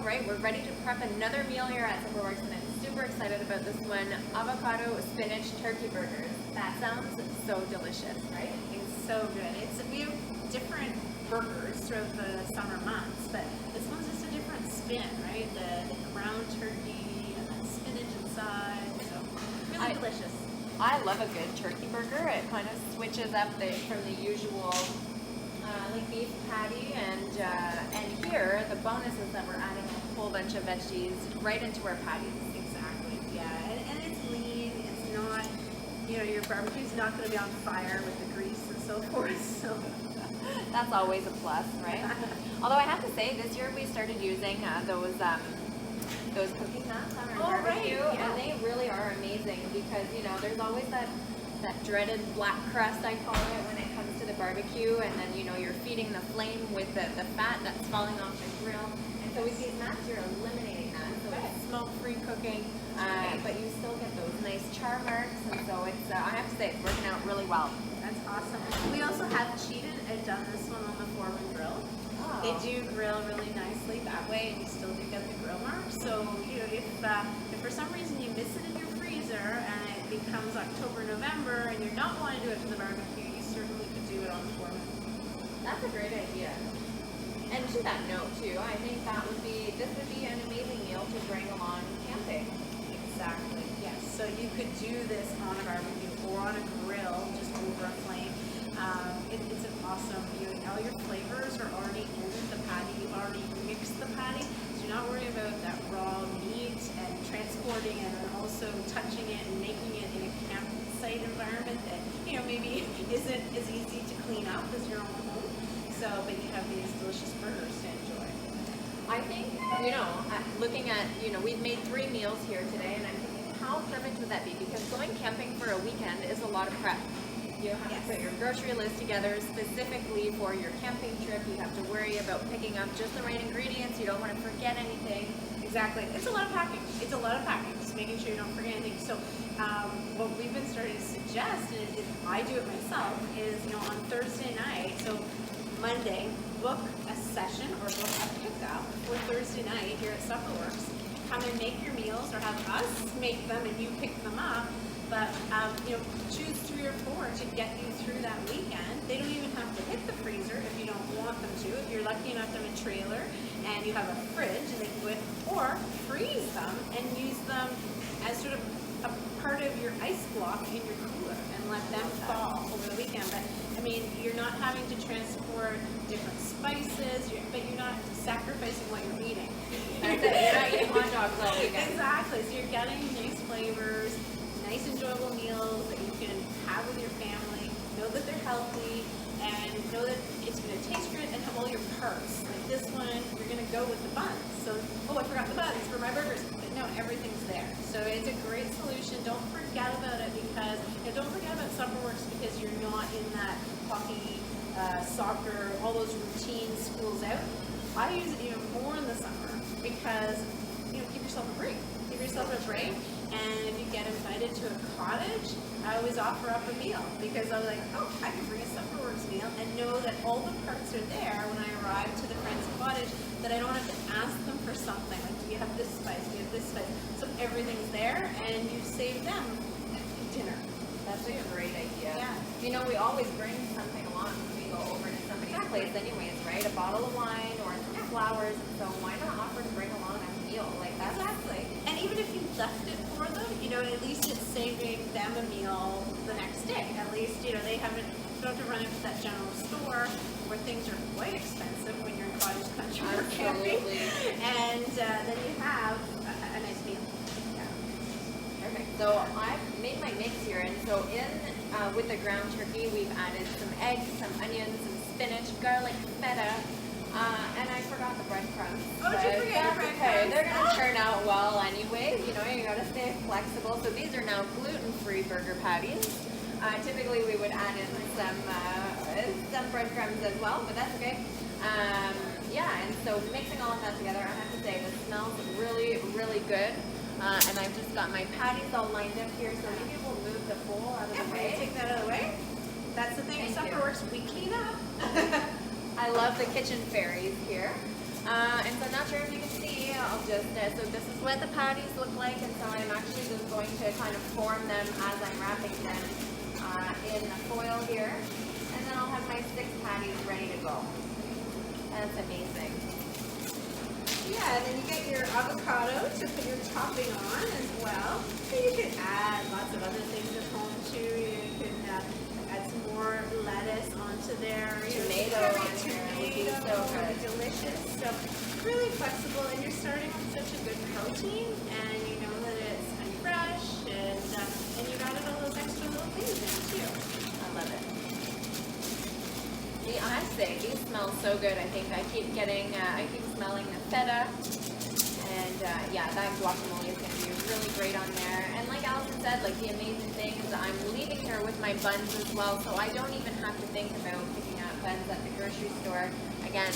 right, we're ready to prep another meal here at SupperWorks, and I'm super excited about this one. Avocado spinach turkey burgers. That sounds so delicious, right? It's so good. We have different burgers throughout the summer months, but this one's just a different spin, right? The ground turkey and then spinach inside, so really delicious. I love a good turkey burger. It kind of switches up from the usual like beef patty, and here the bonus is that we're adding a whole bunch of veggies right into our patties. Exactly, yeah, and it's lean. It's not, your barbecue's not going to be on fire with the grease and so forth. So that's always a plus, right? Although I have to say, this year we started using those cooking mats on our barbecue, right, yeah. and they really are amazing because there's always that dreaded black crust, I call it, when it comes to the barbecue, and then you're feeding the flame with the fat that's falling off the grill, and so with these mats you're eliminating that, so it's smoke-free cooking, but you still get those nice char marks, and so it's I have to say, it's working out really well. That's awesome. We also have cheated and done this one on the foreman grill. Oh. They do grill really nicely that way, and you still do get the grill marks. So if for some reason you miss it in your freezer and it becomes October, November, and you're not wanting to do it to the barbecue, you certainly could do it on the foreman. That's a great idea. And to that note too, I think this would be an amazing meal to bring along camping. Exactly. Yes. So you could do this on a barbecue or on a grill, just over a flame. It's an awesome. All your flavors are already in the patty. You've already mixed the patty, so you're not worried about that raw meat and transporting it, and also touching it and making it in a campsite environment that maybe isn't as easy to clean up as your own home. So, but you have these delicious burgers to enjoy. I think looking at we've made 3 meals here today, and I'm thinking, how perfect would that be? Because going camping for a weekend is a lot of prep. You have to put your grocery list together specifically for your camping trip. You have to worry about picking up just the right ingredients. You don't want to forget anything. Exactly. It's a lot of packing. Just making sure you don't forget anything. So what we've been starting to suggest, and I do it myself, is on Thursday night, so Monday, book a session or book a pickup for Thursday night here at SupperWorks. Come and make your meals, or have us make them and you pick them up. But choose 3 or 4 to get you through that weekend. They don't even have to hit the freezer if you don't want them to. If you're lucky enough to have a trailer and you have a fridge, and they can go in, or freeze them and use them as sort of a part of your ice block in your cooler and let them thaw over the weekend. But you're not having to transport different spices, but you're not sacrificing what you're eating. That's it. You're not eating hot dogs all weekend. Exactly. So you're getting nice flavors, nice enjoyable meals that you can have with your family, know that they're healthy, and know that it's going to taste good and have all your parts. Like this one, you're going to go with the buns. So, I forgot the buns for my burgers. But no, everything's there. So it's a great solution. Don't forget about it don't forget about SupperWorks because you're not in that hockey, soccer, all those routine schools out. I use it even more in the summer because, give yourself a break. Give yourself a break. And if you get invited to a cottage, I always offer up a meal because I was like, I can bring a SupperWorks meal and know that all the parts are there when I arrive to the friend's cottage, that I don't have to ask them for something. Like, do you have this spice? Do you have this spice? So everything's there, and you save them dinner. That's a great idea. Yeah. We always bring something along when we go over to somebody's place anyways, right? A bottle of wine or some flowers, and so why not offer to bring along a meal like that? Exactly. And even if you left it for them, at least it's saving them a meal the next day. At least, they don't have to run into that general store where things are quite expensive when you're in cottage country or camping. And then you have a nice meal. Yeah. Perfect. So I've made my mix here, and so with the ground turkey, we've added some eggs, some onions, some spinach, garlic, feta, and I forgot the breadcrumbs. Oh, did you forget your breadcrumbs? Okay, they're going to turn out well anyways. You got to stay flexible. So these are now gluten-free burger patties. Typically, we would add in some breadcrumbs as well, but that's okay. And so mixing all of that together, I have to say, this smells really, really good. And I've just got my patties all lined up here, so maybe we'll move the bowl out of the way. Take that out of the way. That's the thing. SupperWorks, we clean up. I love the kitchen fairies here. And so I'm not sure if you can see just, so this is what the patties look like, and so I'm actually just going to kind of form them as I'm wrapping them in the foil here. And then I'll have my 6 patties ready to go. That's amazing. Yeah, and then you get your avocado to put your topping on as well. So you can add lots of other things at home too. You can add some more lettuce onto there. Tomato on here would be so good. Delicious. So really flexible, and you're starting with such a good protein, and you know that it's kind of fresh, and you've added all those extra little things in too. I love it. I say these smell so good. I think I keep smelling the feta, and yeah, that guacamole is going to be really great on there. And like Allison said, like the amazing thing is I'm leaving here with my buns as well, so I don't even have to think about picking out buns at the grocery store. Again,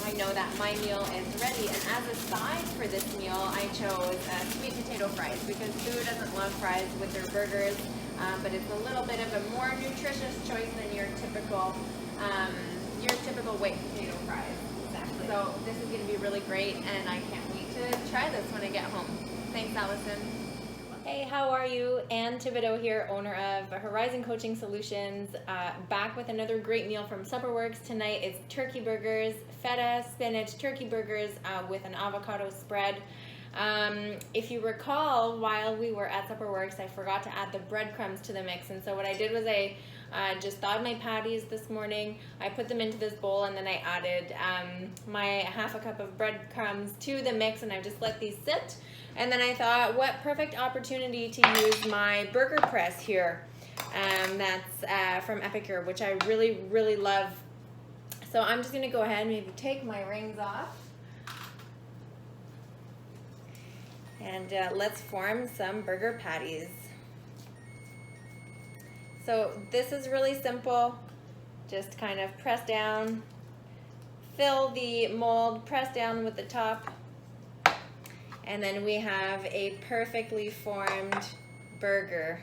I know that my meal is ready, and as a side for this meal, I chose sweet potato fries because who doesn't love fries with their burgers? But it's a little bit of a more nutritious choice than your typical white potato fries. Exactly. So this is going to be really great, and I can't wait to try this when I get home. Thanks, Allison. Hey, how are you? Anne Thibodeau here, owner of Horizon Coaching Solutions, back with another great meal from SupperWorks. Tonight it's turkey burgers, feta, spinach, turkey burgers with an avocado spread. If you recall, while we were at SupperWorks, I forgot to add the breadcrumbs to the mix, and so what I did was I just thawed my patties this morning. I put them into this bowl, and then I added my ½ cup of breadcrumbs to the mix, and I just let these sit. And then I thought, what perfect opportunity to use my burger press here. That's from Epicure, which I really, really love. So I'm just going to go ahead and maybe take my rings off. And let's form some burger patties. So this is really simple. Just kind of press down, fill the mold, press down with the top, and then we have a perfectly formed burger.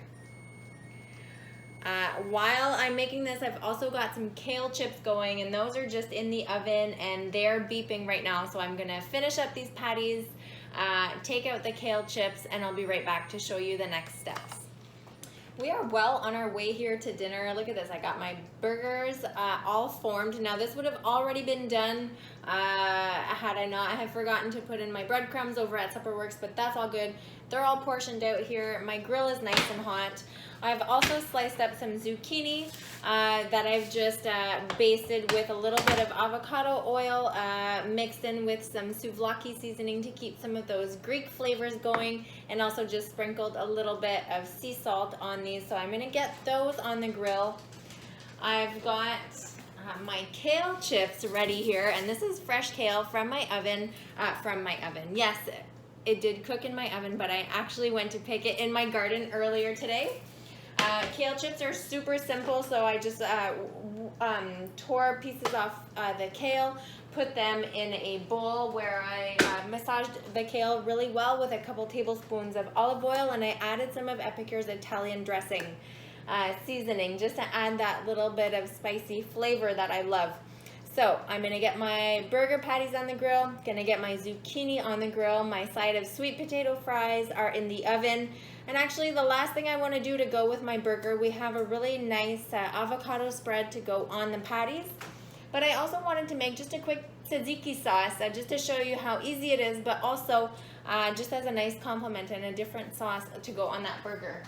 While I'm making this, I've also got some kale chips going, and those are just in the oven and they're beeping right now. So I'm gonna finish up these patties, take out the kale chips, and I'll be right back to show you the next steps. We are well on our way here to dinner. Look at this, I got my burgers all formed. Now this would have already been done had I not have forgotten to put in my breadcrumbs over at SupperWorks, but that's all good. They're all portioned out here. My grill is nice and hot. I've also sliced up some zucchini that I've just basted with a little bit of avocado oil, mixed in with some souvlaki seasoning to keep some of those Greek flavors going, and also just sprinkled a little bit of sea salt on these. So I'm gonna get those on the grill. I've got my kale chips ready here, and this is fresh kale from my oven, Yes, it did cook in my oven, but I actually went to pick it in my garden earlier today. Kale chips are super simple, so I just tore pieces off the kale, put them in a bowl where I massaged the kale really well with a couple tablespoons of olive oil, and I added some of Epicure's Italian dressing seasoning just to add that little bit of spicy flavor that I love. So I'm gonna get my burger patties on the grill, gonna get my zucchini on the grill, my side of sweet potato fries are in the oven, and actually the last thing I wanna do to go with my burger, we have a really nice avocado spread to go on the patties, but I also wanted to make just a quick tzatziki sauce just to show you how easy it is, but also just as a nice compliment and a different sauce to go on that burger.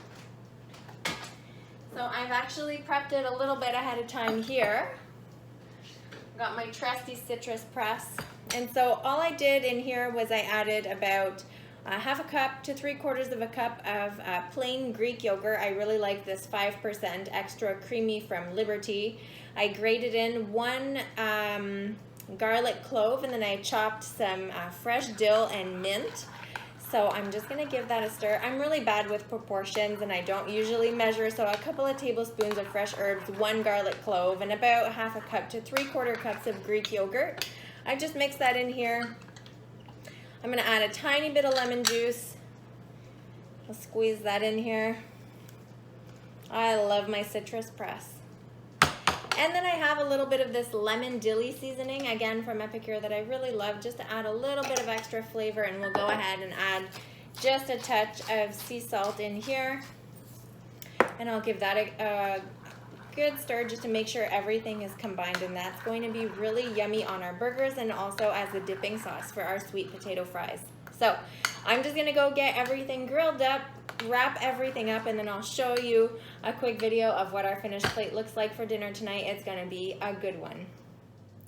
So I've actually prepped it a little bit ahead of time here. Got my trusty citrus press, and so all I did in here was I added about ½ cup to 3/4 cup of plain Greek yogurt. I really like this 5% extra creamy from Liberty. I grated in 1 garlic clove, and then I chopped some fresh dill and mint. So I'm just gonna give that a stir. I'm really bad with proportions and I don't usually measure, so a couple of tablespoons of fresh herbs, 1 garlic clove, and about ½ cup to 3/4 cups of Greek yogurt. I just mix that in here. I'm gonna add a tiny bit of lemon juice. I'll squeeze that in here. I love my citrus press. And then I have a little bit of this lemon dilly seasoning, again from Epicure, that I really love, just to add a little bit of extra flavor. And we'll go ahead and add just a touch of sea salt in here. And I'll give that a good stir just to make sure everything is combined. And that's going to be really yummy on our burgers and also as a dipping sauce for our sweet potato fries. So I'm just gonna go get everything grilled up, wrap everything up, and then I'll show you a quick video of what our finished plate looks like for dinner tonight. It's gonna be a good one.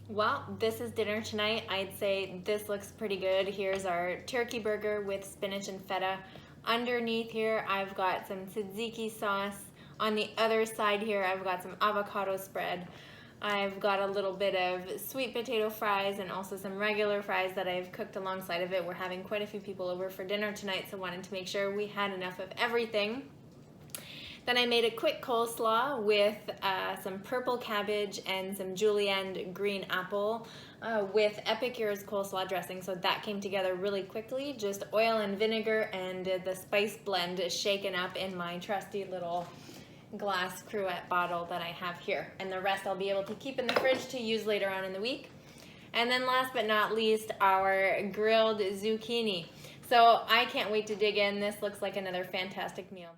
Well, this is dinner tonight. I'd say this looks pretty good. Here's our turkey burger with spinach and feta. Underneath here, I've got some tzatziki sauce. On the other side here, I've got some avocado spread. I've got a little bit of sweet potato fries and also some regular fries that I've cooked alongside of it. We're having quite a few people over for dinner tonight, so wanted to make sure we had enough of everything. Then I made a quick coleslaw with some purple cabbage and some julienne green apple with Epicure's coleslaw dressing. So that came together really quickly. Just oil and vinegar and the spice blend shaken up in my trusty little glass cruet bottle that I have here. And the rest I'll be able to keep in the fridge to use later on in the week. And then last but not least, our grilled zucchini. So I can't wait to dig in. This looks like another fantastic meal.